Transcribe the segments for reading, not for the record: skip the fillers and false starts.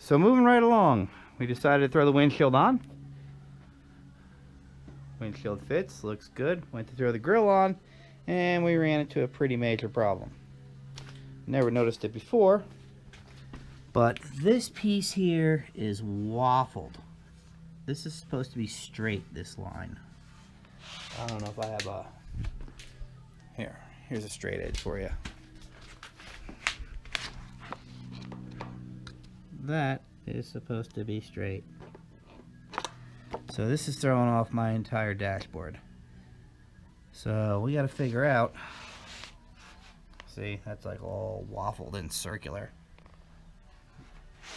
So moving right along, we decided to throw the windshield on. Windshield fits, looks good. Went to throw the grill on, and we ran into a pretty major problem. Never noticed it before, but this piece here is waffled. This is supposed to be straight, this line. I don't know if I have a... Here's a straight edge for you. That is supposed to be straight. So this is throwing off my entire dashboard. So we got to figure out... See, that's like all waffled and circular.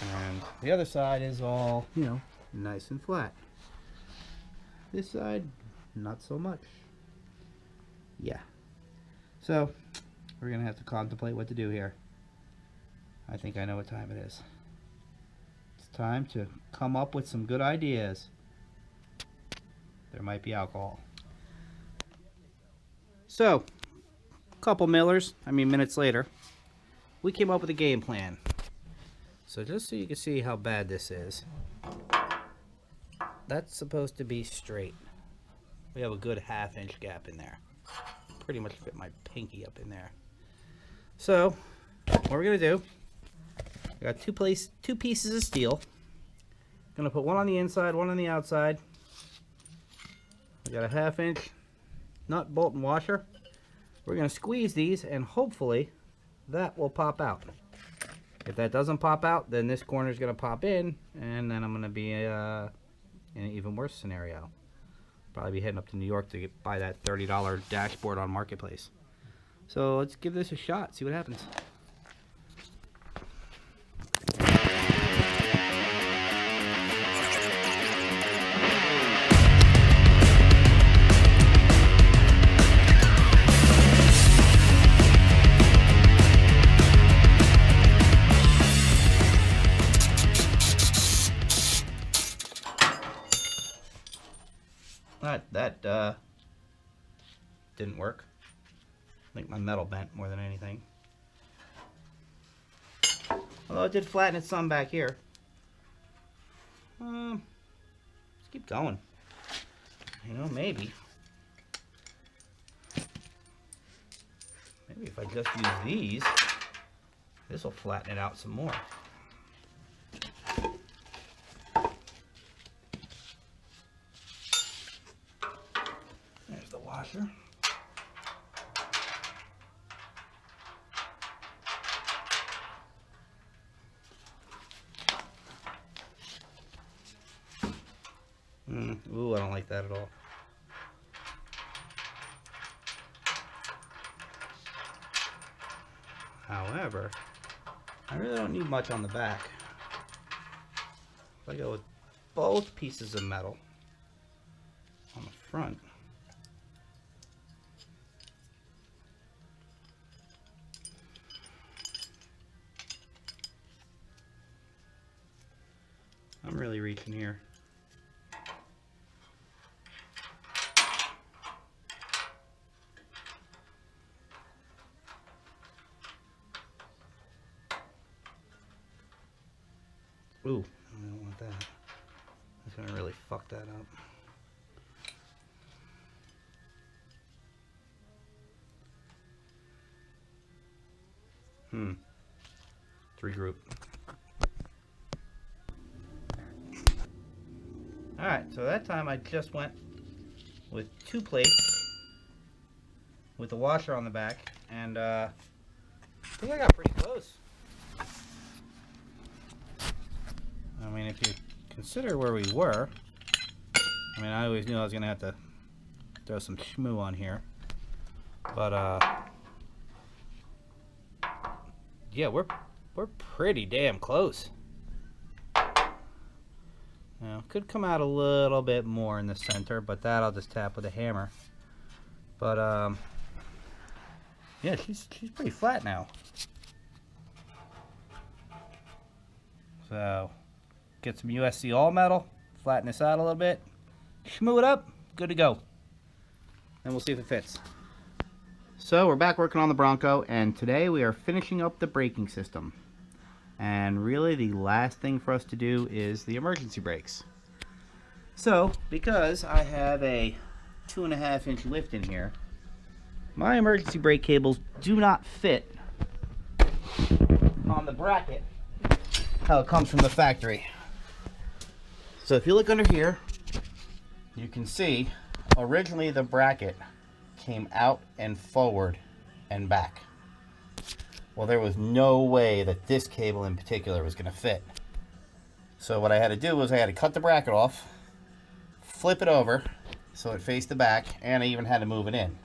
And the other side is all, you know, nice and flat. This side, not so much. Yeah. So, we're going to have to contemplate what to do here. I think I know what time it is. It's time to come up with some good ideas. There might be alcohol. So, a couple minutes later, we came up with a game plan. So just so you can see how bad this is, that's supposed to be straight. We have a good ½ inch gap in there. Pretty much fit my pinky up in there. So what we're gonna do, we got two pieces of steel. Gonna put one on the inside, one on the outside. We got a ½ inch nut, bolt, and washer. We're gonna squeeze these, and hopefully that will pop out. If that doesn't pop out, then this corner is going to pop in, and then I'm going to be in an even worse scenario. Probably be heading up to New York to buy that $30 dashboard on Marketplace. So let's give this a shot, see what happens. That didn't work. I think my metal bent more than anything. Although it did flatten it some back here. Let's keep going. You know, maybe if I just use these, this will flatten it out some more. Washer. Ooh, I don't like that at all. However, I really don't need much on the back. If I go with both pieces of metal on the front, I'm really reaching here. Ooh, I don't want that. That's gonna really fuck that up. Regroup. Alright, so that time I just went with 2 plates with the washer on the back, and I think I got pretty close. I mean, if you consider where we were, I mean, I always knew I was going to have to throw some schmoo on here, but yeah, we're pretty damn close. Now, could come out a little bit more in the center, but that I'll just tap with a hammer. But yeah, she's pretty flat now. So get some USC all metal, flatten this out a little bit, schmoo it up, good to go. And we'll see if it fits. So we're back working on the Bronco, and today we are finishing up the braking system. And really the last thing for us to do is the emergency brakes. So, because I have a 2.5-inch lift in here, my emergency brake cables do not fit on the bracket how it comes from the factory. So if you look under here, you can see originally the bracket came out and forward and back. Well, there was no way that this cable in particular was going to fit. So what I had to do was I had to cut the bracket off, flip it over so it faced the back, and I even had to move it in.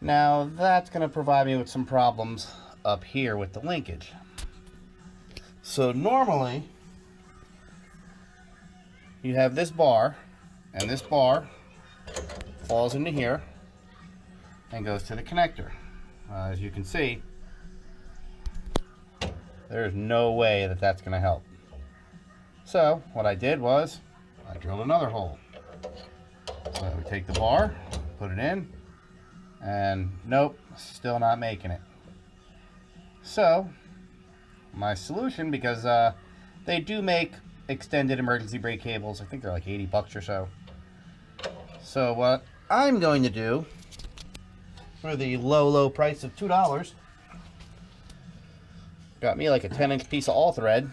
Now that's going to provide me with some problems up here with the linkage. So normally you have this bar, and this bar falls into here and goes to the connector. As you can see, there's no way that that's going to help. So what I did was I drilled another hole. So I would take the bar, put it in, and nope, still not making it. So my solution, because they do make extended emergency brake cables, I think they're like 80 bucks or so. So what I'm going to do for the low price of $2, got me like a 10-inch piece of all thread,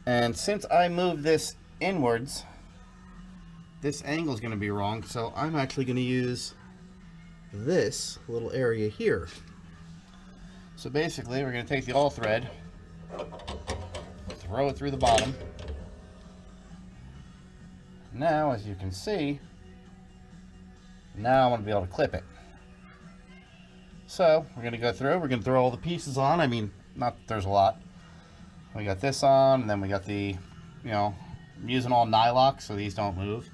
and since I moved this inwards, this angle is going to be wrong, so I'm actually going to use this little area here. So basically we're going to take the all thread, throw it through the bottom. Now, as you can see, now I'm going to be able to clip it. So we're going to go through, we're going to throw all the pieces on. I mean, not that there's a lot. We got this on, and then we got the, you know, I'm using all nylock so these don't move.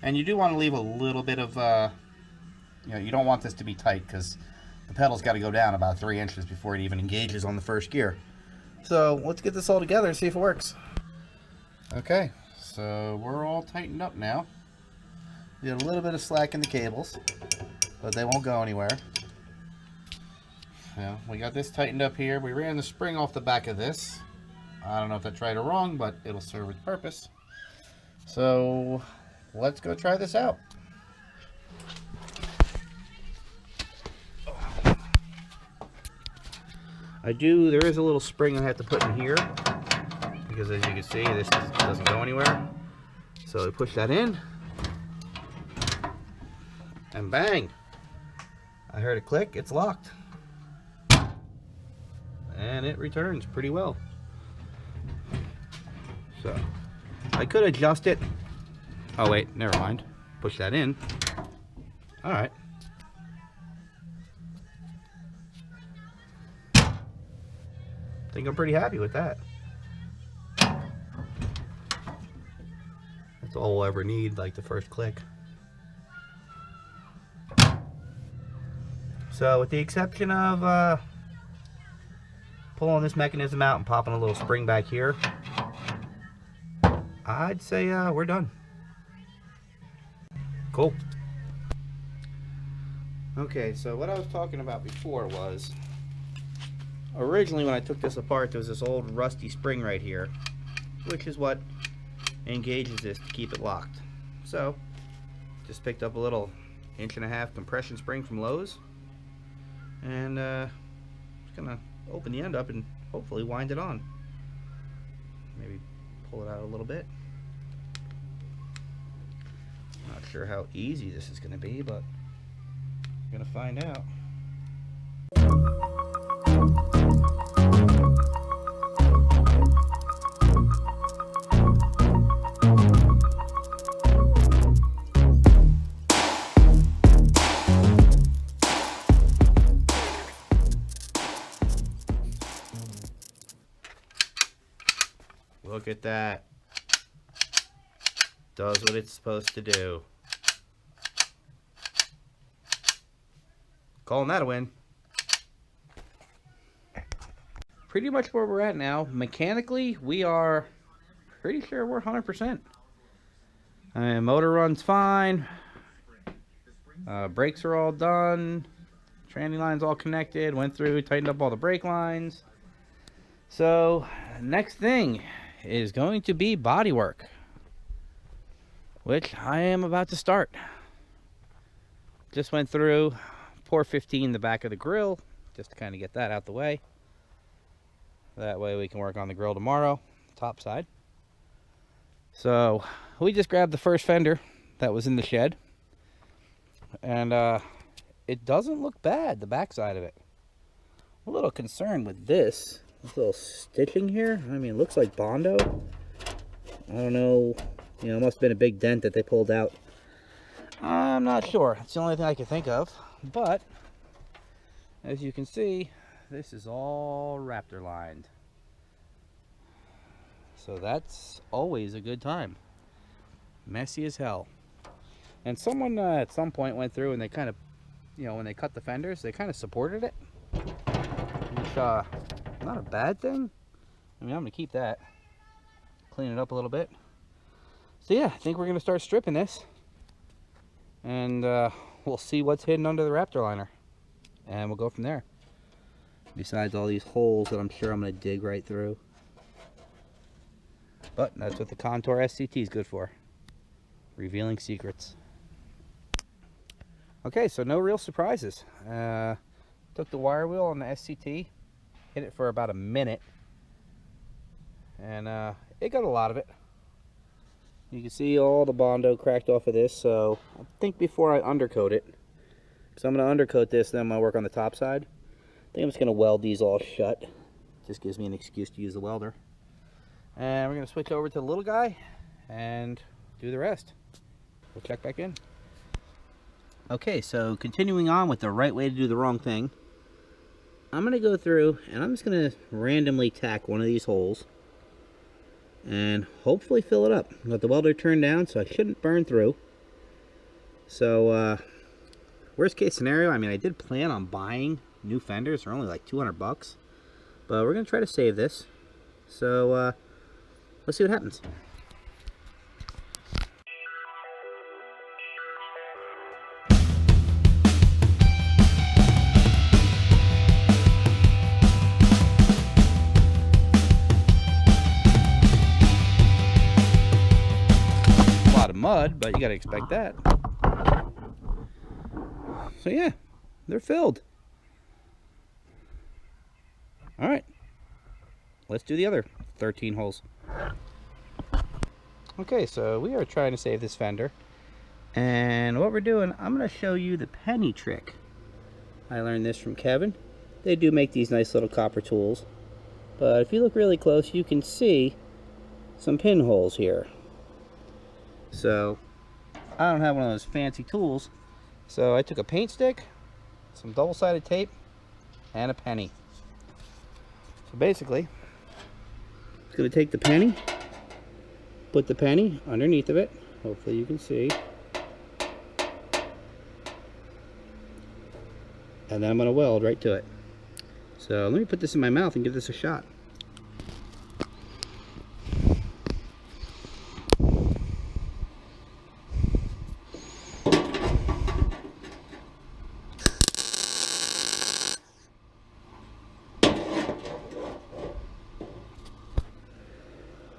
And you do want to leave a little bit of, you know, you don't want this to be tight because the pedal's got to go down about 3 inches before it even engages on the first gear. So let's get this all together and see if it works. Okay, so we're all tightened up now. We got a little bit of slack in the cables, but they won't go anywhere. Yeah, we got this tightened up here. We ran the spring off the back of this. I don't know if that's right or wrong, but it'll serve its purpose. So let's go try this out. There is a little spring I have to put in here, because as you can see, this doesn't go anywhere. So we push that in, and bang! I heard it click, it's locked. And it returns pretty well. So I could adjust it. Oh wait, never mind. Push that in. Alright. I think I'm pretty happy with that. That's all we'll ever need, like the first click. So with the exception of pulling this mechanism out and popping a little spring back here, I'd say we're done. Cool. Okay, so what I was talking about before was, originally when I took this apart, there was this old rusty spring right here, which is what engages this to keep it locked. So, just picked up a little 1.5-inch compression spring from Lowe's, and just gonna open the end up and hopefully wind it on. Maybe pull it out a little bit. Not sure how easy this is gonna be, but we're gonna find out. Look at that. Does what it's supposed to do. Calling that a win. Pretty much where we're at now. Mechanically, we are pretty sure we're 100%. Motor runs fine. Brakes are all done. Tranny line's all connected. Went through, tightened up all the brake lines. So next thing is going to be body work, which I am about to start. Just went through pour 15 the back of the grill just to kind of get that out the way. That way we can work on the grill tomorrow, top side. So we just grabbed the first fender that was in the shed, and it doesn't look bad, the back side of it. I'm a little concerned with this little stitching here. I mean, it looks like Bondo. I don't know, you know, it must have been a big dent that they pulled out. I'm not sure. It's the only thing I can think of. But as you can see, this is all Raptor lined. So that's always a good time. Messy as hell. And someone at some point went through and they kind of, you know, when they cut the fenders, they kind of supported it. Which, not a bad thing. I mean, I'm going to keep that. Clean it up a little bit. So yeah, I think we're going to start stripping this. And we'll see what's hidden under the Raptor liner. And we'll go from there. Besides all these holes that I'm sure I'm going to dig right through. But that's what the Contour SCT is good for. Revealing secrets. Okay, so no real surprises. Took the wire wheel on the SCT. Hit it for about a minute. And it got a lot of it. You can see all the Bondo cracked off of this. So I think before I undercoat it, because I'm going to undercoat this, then I'm going to work on the top side. I think I'm just going to weld these all shut. Just gives me an excuse to use the welder. And we're going to switch over to the little guy and do the rest. We'll check back in. Okay, so continuing on with the right way to do the wrong thing. I'm going to go through and I'm just going to randomly tack one of these holes. And hopefully fill it up. Let the welder turn down so I shouldn't burn through. So, worst case scenario, I mean, I did plan on buying new fenders. They're only like 200 bucks. But we're going to try to save this. So, let's see what happens. A lot of mud, but you got to expect that. So yeah, they're filled. All right. Let's do the other 13 holes. Okay, so we are trying to save this fender. And what we're doing, I'm going to show you the penny trick. I learned this from Kevin. They do make these nice little copper tools. But if you look really close, you can see some pinholes here. So, I don't have one of those fancy tools. So I took a paint stick, some double-sided tape, and a penny. So basically, going to take the penny, put the penny underneath of it, hopefully you can see, and then I'm going to weld right to it. So let me put this in my mouth and give this a shot.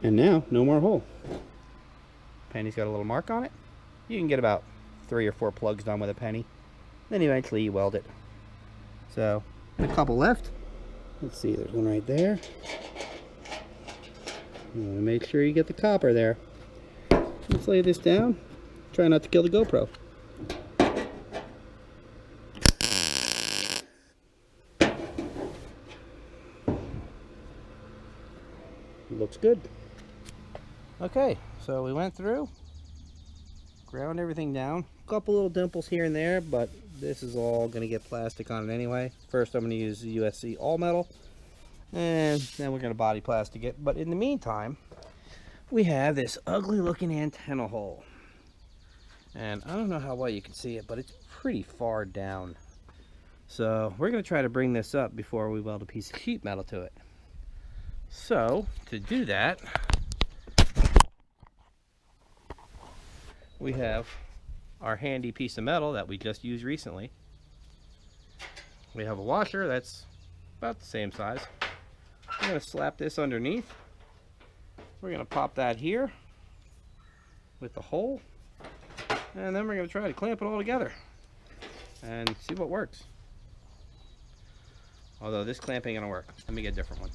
And now, no more hole. Penny's got a little mark on it. You can get about 3 or 4 plugs done with a penny. Then eventually you weld it. So, a couple left. Let's see, there's one right there. You want to make sure you get the copper there. Let's lay this down. Try not to kill the GoPro. Looks good. Okay, so we went through, ground everything down. A couple little dimples here and there, but this is all going to get plastic on it anyway. First I'm going to use the USC all metal, and then we're going to body plastic it. But in the meantime, we have this ugly looking antenna hole. And I don't know how well you can see it, but it's pretty far down. So we're going to try to bring this up before we weld a piece of sheet metal to it. So to do that, we have our handy piece of metal that we just used recently. We have a washer that's about the same size. I'm going to slap this underneath. We're going to pop that here with the hole. And then we're going to try to clamp it all together and see what works. Although this clamp ain't going to work. Let me get a different one.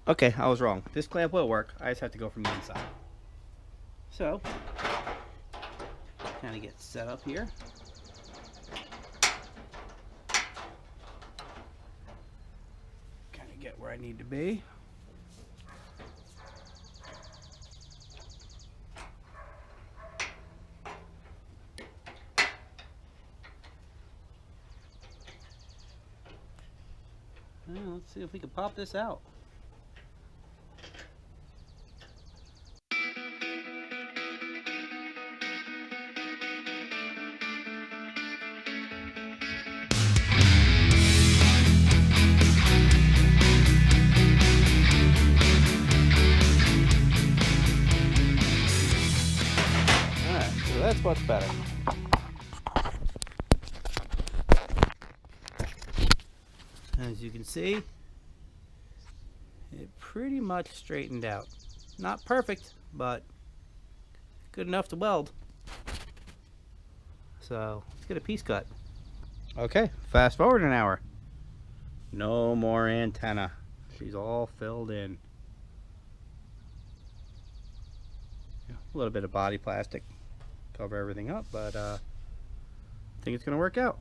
Okay, I was wrong. This clamp will work. I just have to go from the inside. So, kind of get set up here. Kind of get where I need to be. Well, let's see if we can pop this out. Alright, so that's much better. As you can see, it pretty much straightened out. Not perfect, but good enough to weld. So let's get a piece cut. Okay, fast forward an hour. No more antenna. She's all filled in. A little bit of body plastic, cover everything up, but I think it's gonna work out.